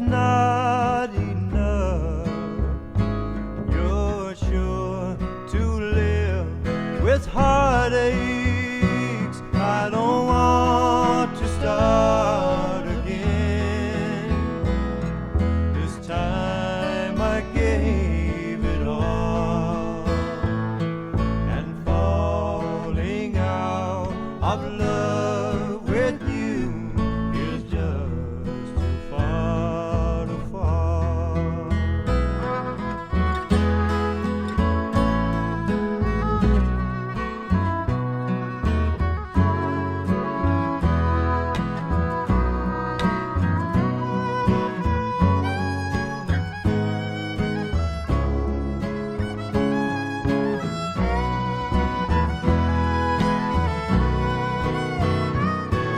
not enough. You're sure to live with heartaches. I don't want to start again. This time I gave it all, and falling out of love with you is just too far to fall.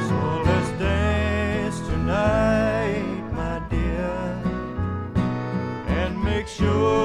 So let's dance tonight, my dear, and make sure